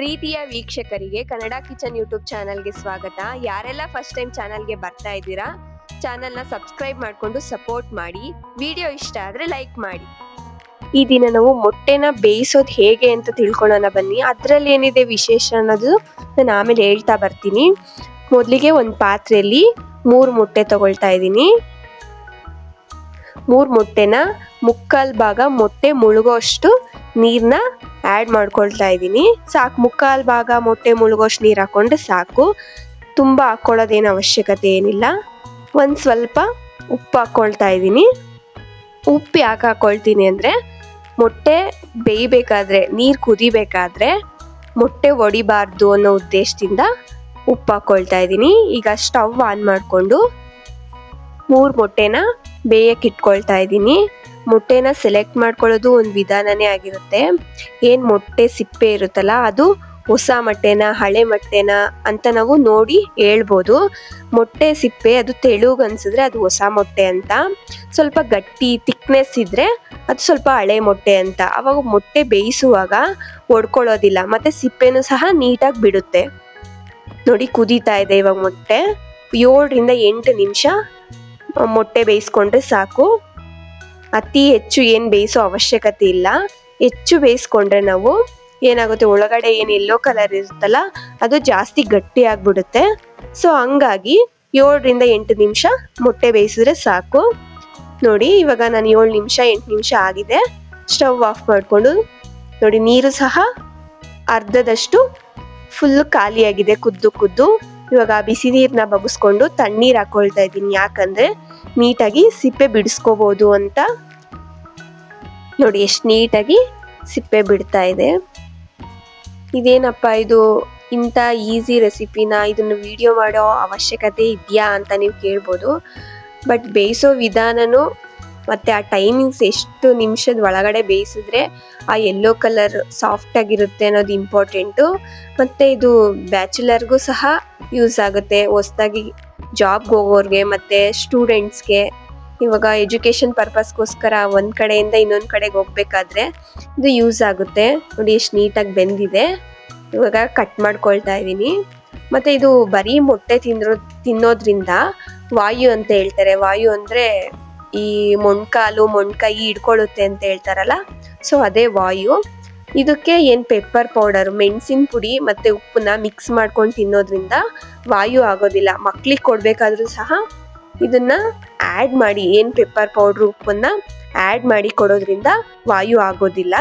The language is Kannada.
ಪ್ರೀತಿಯ ವೀಕ್ಷಕರಿಗೆ ಕನ್ನಡ ಕಿಚನ್ ಯೂಟ್ಯೂಬ್ ಚಾನಲ್ಗೆ ಸ್ವಾಗತ. ಯಾರೆಲ್ಲ ಫಸ್ಟ್ ಟೈಮ್ ಚಾನಲ್ಗೆ ಬರ್ತಾ ಇದ್ದೀರಾ, ಚಾನಲ್ನ ಸಬ್ಸ್ಕ್ರೈಬ್ ಮಾಡಿಕೊಂಡು ಸಪೋರ್ಟ್ ಮಾಡಿ. ವಿಡಿಯೋ ಇಷ್ಟ ಆದರೆ ಲೈಕ್ ಮಾಡಿ. ಈ ದಿನ ನಾವು ಮೊಟ್ಟೆನ ಬೇಯಿಸೋದು ಹೇಗೆ ಅಂತ ತಿಳ್ಕೊಳ್ಳೋಣ ಬನ್ನಿ. ಅದರಲ್ಲಿ ಏನಿದೆ ವಿಶೇಷ ಅನ್ನೋದು ನಾನು ಆಮೇಲೆ ಹೇಳ್ತಾ ಬರ್ತೀನಿ. ಮೊದಲಿಗೆ ಒಂದು ಪಾತ್ರೆಯಲ್ಲಿ 3 ಮೊಟ್ಟೆ ತಗೊಳ್ತಾ ಇದ್ದೀನಿ. 3 ಮೊಟ್ಟೆನ ಮುಕ್ಕಾಲು ಭಾಗ ಮೊಟ್ಟೆ ಮುಳುಗೋಷ್ಟು ನೀರನ್ನ ಆ್ಯಡ್ ಮಾಡ್ಕೊಳ್ತಾ ಇದ್ದೀನಿ. ಸಾಕು, ಮುಕ್ಕಾಲು ಭಾಗ ಮೊಟ್ಟೆ ಮುಳುಗೋಷ್ಟು ನೀರು ಹಾಕೊಂಡ್ರೆ ಸಾಕು. ತುಂಬ ಹಾಕ್ಕೊಳ್ಳೋದೇನು ಅವಶ್ಯಕತೆ ಏನಿಲ್ಲ. ಒಂದು ಸ್ವಲ್ಪ ಉಪ್ಪು ಹಾಕ್ಕೊಳ್ತಾ ಇದ್ದೀನಿ. ಉಪ್ಪು ಯಾಕೆ ಹಾಕ್ಕೊಳ್ತೀನಿ ಅಂದರೆ, ಮೊಟ್ಟೆ ಬೇಯಬೇಕಾದ್ರೆ, ನೀರು ಕುದಿಬೇಕಾದ್ರೆ ಮೊಟ್ಟೆ ಒಡಿಬಾರ್ದು ಅನ್ನೋ ಉದ್ದೇಶದಿಂದ ಉಪ್ಪು ಹಾಕ್ಕೊಳ್ತಾ ಇದ್ದೀನಿ. ಈಗ ಸ್ಟವ್ ಆನ್ ಮಾಡಿಕೊಂಡು 3 ಮೊಟ್ಟೆನ ಬೇಯಕ್ಕೆ ಇಟ್ಕೊಳ್ತಾ ಇದ್ದೀನಿ. ಮೊಟ್ಟೆನ ಸೆಲೆಕ್ಟ್ ಮಾಡ್ಕೊಳ್ಳೋದು ಒಂದು ವಿಧಾನನೇ ಆಗಿರುತ್ತೆ. ಏನು ಮೊಟ್ಟೆ ಸಿಪ್ಪೆ ಇರುತ್ತಲ್ಲ, ಅದು ಹೊಸ ಮೊಟ್ಟೆನ ಹಳೆ ಮೊಟ್ಟೆನ ಅಂತ ನಾವು ನೋಡಿ ಹೇಳ್ಬೋದು. ಮೊಟ್ಟೆ ಸಿಪ್ಪೆ ಅದು ತೆಳುಗೆ ಅನ್ಸಿದ್ರೆ ಅದು ಹೊಸ ಮೊಟ್ಟೆ ಅಂತ, ಸ್ವಲ್ಪ ಗಟ್ಟಿ ಥಿಕ್ನೆಸ್ ಇದ್ದರೆ ಅದು ಸ್ವಲ್ಪ ಹಳೆ ಮೊಟ್ಟೆ ಅಂತ. ಆವಾಗ ಮೊಟ್ಟೆ ಬೇಯಿಸುವಾಗ ಒಡ್ಕೊಳ್ಳೋದಿಲ್ಲ, ಮತ್ತು ಸಿಪ್ಪೆನೂ ಸಹ ನೀಟಾಗಿ ಬಿಡುತ್ತೆ. ನೋಡಿ, ಕುದೀತಾ ಇದೆ ಇವಾಗ ಮೊಟ್ಟೆ. 7ರಿಂದ 8 ನಿಮಿಷ ಮೊಟ್ಟೆ ಬೇಯಿಸ್ಕೊಂಡ್ರೆ ಸಾಕು. ಅತಿ ಹೆಚ್ಚು ಏನು ಬೇಯಿಸೋ ಅವಶ್ಯಕತೆ ಇಲ್ಲ. ಹೆಚ್ಚು ಬೇಯಿಸ್ಕೊಂಡ್ರೆ ನಾವು ಏನಾಗುತ್ತೆ, ಒಳಗಡೆ ಏನು ಯೆಲ್ಲೋ ಕಲರ್ ಇರುತ್ತಲ್ಲ ಅದು ಜಾಸ್ತಿ ಗಟ್ಟಿ ಆಗಿಬಿಡುತ್ತೆ. ಸೊ ಹಂಗಾಗಿ 7ರಿಂದ 8 ನಿಮಿಷ ಮೊಟ್ಟೆ ಬೇಯಿಸಿದ್ರೆ ಸಾಕು. ನೋಡಿ, ಇವಾಗ ನಾನು 7 ನಿಮಿಷ 8 ನಿಮಿಷ ಆಗಿದೆ. ಸ್ಟವ್ ಆಫ್ ಮಾಡಿಕೊಂಡು ನೋಡಿ, ನೀರು ಸಹ ಅರ್ಧದಷ್ಟು ಫುಲ್ ಖಾಲಿಯಾಗಿದೆ ಕುದ್ದು. ಇವಾಗ ಬಿಸಿ ನೀರನ್ನ ಬಗ್ಗಿಸ್ಕೊಂಡು ತಣ್ಣೀರು ಹಾಕ್ಕೊಳ್ತಾ ಇದ್ದೀನಿ. ಯಾಕಂದರೆ ನೀಟಾಗಿ ಸಿಪ್ಪೆ ಬಿಡಿಸ್ಕೋಬೋದು ಅಂತ. ನೋಡಿ ಎಷ್ಟು ನೀಟಾಗಿ ಸಿಪ್ಪೆ ಬಿಡ್ತಾ ಇದೆ. ಇದೇನಪ್ಪ ಇದು, ಇಂಥ ಈಸಿ ರೆಸಿಪಿನ ಇದನ್ನು ವಿಡಿಯೋ ಮಾಡೋ ಅವಶ್ಯಕತೆ ಇದೆಯಾ ಅಂತ ನೀವು ಕೇಳ್ಬೋದು. ಬಟ್ ಬೇಯಿಸೋ ವಿಧಾನನೂ ಮತ್ತು ಆ ಟೈಮಿಂಗ್ಸ್, ಎಷ್ಟು ನಿಮಿಷದ ಒಳಗಡೆ ಬೇಯಿಸಿದ್ರೆ ಆ ಯೆಲ್ಲೋ ಕಲರ್ ಸಾಫ್ಟಾಗಿರುತ್ತೆ ಅನ್ನೋದು ಇಂಪಾರ್ಟೆಂಟು. ಮತ್ತು ಇದು ಬ್ಯಾಚುಲರ್ಗೂ ಸಹ ಯೂಸ್ ಆಗುತ್ತೆ, ಹೊಸ್ದಾಗಿ ಜಾಬ್ಗೆ ಹೋಗೋರಿಗೆ ಮತ್ತು ಸ್ಟೂಡೆಂಟ್ಸ್ಗೆ. ಇವಾಗ ಎಜುಕೇಷನ್ ಪರ್ಪಸ್ಗೋಸ್ಕರ ಒಂದು ಕಡೆಯಿಂದ ಇನ್ನೊಂದು ಕಡೆಗೆ ಹೋಗ್ಬೇಕಾದ್ರೆ ಇದು ಯೂಸ್ ಆಗುತ್ತೆ. ನೋಡಿ ಎಷ್ಟು ನೀಟಾಗಿ ಬೆಂದಿದೆ. ಇವಾಗ ಕಟ್ ಮಾಡ್ಕೊಳ್ತಾ ಇದ್ದೀನಿ. ಮತ್ತು ಇದು ಬರೀ ಮೊಟ್ಟೆ ತಿನ್ನೋದ್ರಿಂದ ವಾಯು ಅಂತ ಹೇಳ್ತಾರೆ. ವಾಯು ಅಂದರೆ ಈ ಮೊಣ್ಕಾಲು ಮೊಣ್ಕೈ ಹಿಡ್ಕೊಳ್ಳುತ್ತೆ ಅಂತ ಹೇಳ್ತಾರಲ್ಲ, ಸೊ ಅದೇ ವಾಯು. ಇದಕ್ಕೆ ಏನು ಪೆಪ್ಪರ್ ಪೌಡರ್, ಮೆಣಸಿನ ಪುಡಿ ಮತ್ತು ಉಪ್ಪನ್ನ ಮಿಕ್ಸ್ ಮಾಡ್ಕೊಂಡು ತಿನ್ನೋದ್ರಿಂದ ವಾಯು ಆಗೋದಿಲ್ಲ. ಮಕ್ಳಿಗೆ ಕೊಡಬೇಕಾದ್ರೂ ಸಹ ಇದನ್ನು ಆ್ಯಡ್ ಮಾಡಿ, ಏನು ಪೆಪ್ಪರ್ ಪೌಡ್ರು ಉಪ್ಪನ್ನು ಆ್ಯಡ್ ಮಾಡಿ ಕೊಡೋದ್ರಿಂದ ವಾಯು ಆಗೋದಿಲ್ಲ.